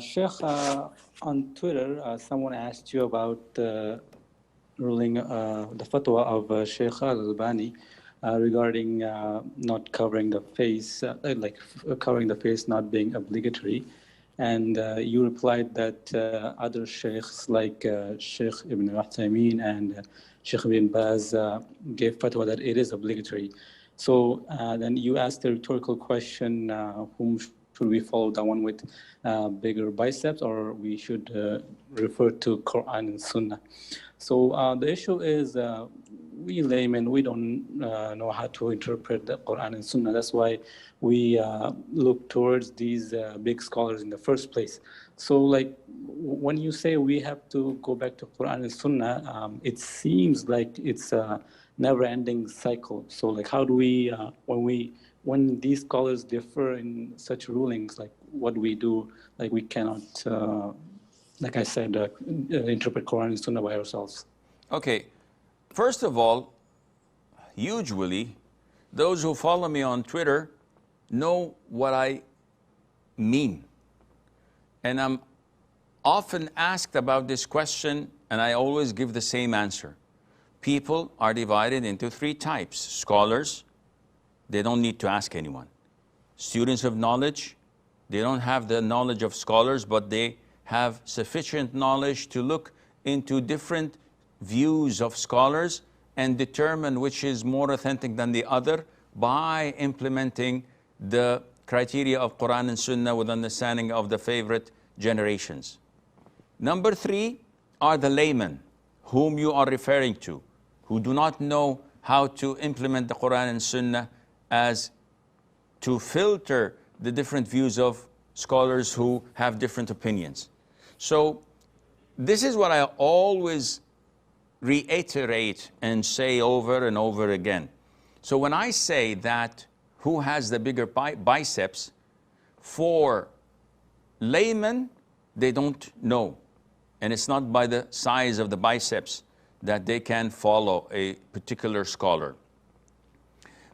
Sheikh, on Twitter, someone asked you about the ruling, the fatwa of Sheikh Al Albani regarding not covering the face, covering the face not being obligatory. And you replied that other sheikhs like Sheikh Ibn Uthaymeen and Sheikh Ibn Baz gave fatwa that it is obligatory. So then you asked a rhetorical question, whom should we follow, the one with bigger biceps, or we should refer to Quran and Sunnah? So the issue is we laymen, we don't know how to interpret the Quran and Sunnah. That's why we look towards these big scholars in the first place. So like when you say we have to go back to Quran and Sunnah, it seems like it's a never-ending cycle. So like how do we, when these scholars differ in such rulings, like what do we do? Like we cannot, like I said, interpret Quran and Sunnah by ourselves. Okay, first of all, usually those who follow me on Twitter know what I mean. And I'm often asked about this question, and I always give the same answer. People are divided into three types. Scholars, they don't need to ask anyone. Students of knowledge, they don't have the knowledge of scholars, but they have sufficient knowledge to look into different views of scholars and determine which is more authentic than the other by implementing the criteria of Quran and Sunnah with understanding of the favorite generations. Number three are the laymen, whom you are referring to, who do not know how to implement the Quran and Sunnah as to filter the different views of scholars who have different opinions. So this is what I always reiterate and say over and over again. So when I say that who has the bigger biceps, for laymen, they don't know. And it's not by the size of the biceps that they can follow a particular scholar.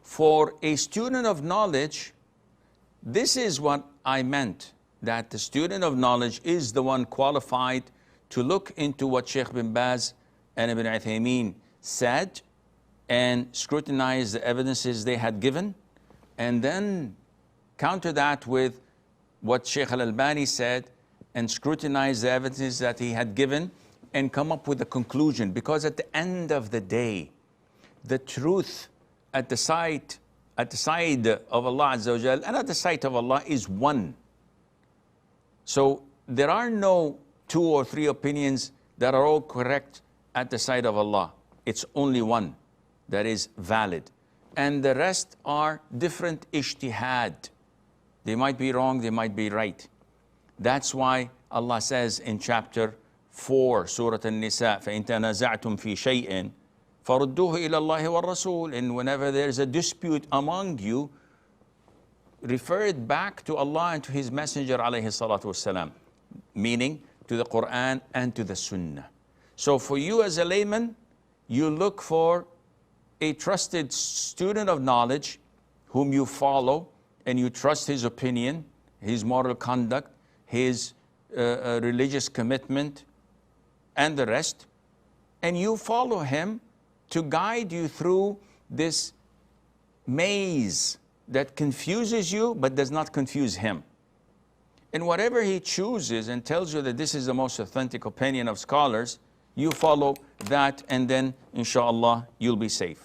For a student of knowledge, this is what I meant, that the student of knowledge is the one qualified to look into what Sheikh Ibn Baz and Ibn Uthaymeen said and scrutinize the evidences they had given, and then counter that with what Sheikh Al Albani said and scrutinize the evidences that he had given and come up with a conclusion. Because at the end of the day, the truth at the side of Allah Azza wa Jal and at the side of Allah is one. So there are no 2 or 3 opinions that are all correct at the side of Allah. It's only one that is valid. And the rest are different ijtihad. They might be wrong, they might be right. That's why Allah says in chapter 4, Surah An-Nisa, فَإِن تَنَازَعْتُمْ فِي شَيْءٍ فَرُدُّوهُ إِلَى اللَّهِ وَالرَّسُولِ. And whenever there's a dispute among you, refer it back to Allah and to His Messenger alayhi salatu wasalam, meaning to the Quran and to the Sunnah. So for you as a layman, you look for a trusted student of knowledge whom you follow and you trust his opinion, his moral conduct, his religious commitment, and the rest, and you follow him to guide you through this maze that confuses you but does not confuse him. And whatever he chooses and tells you that this is the most authentic opinion of scholars, you follow that, and then inshallah you'll be safe.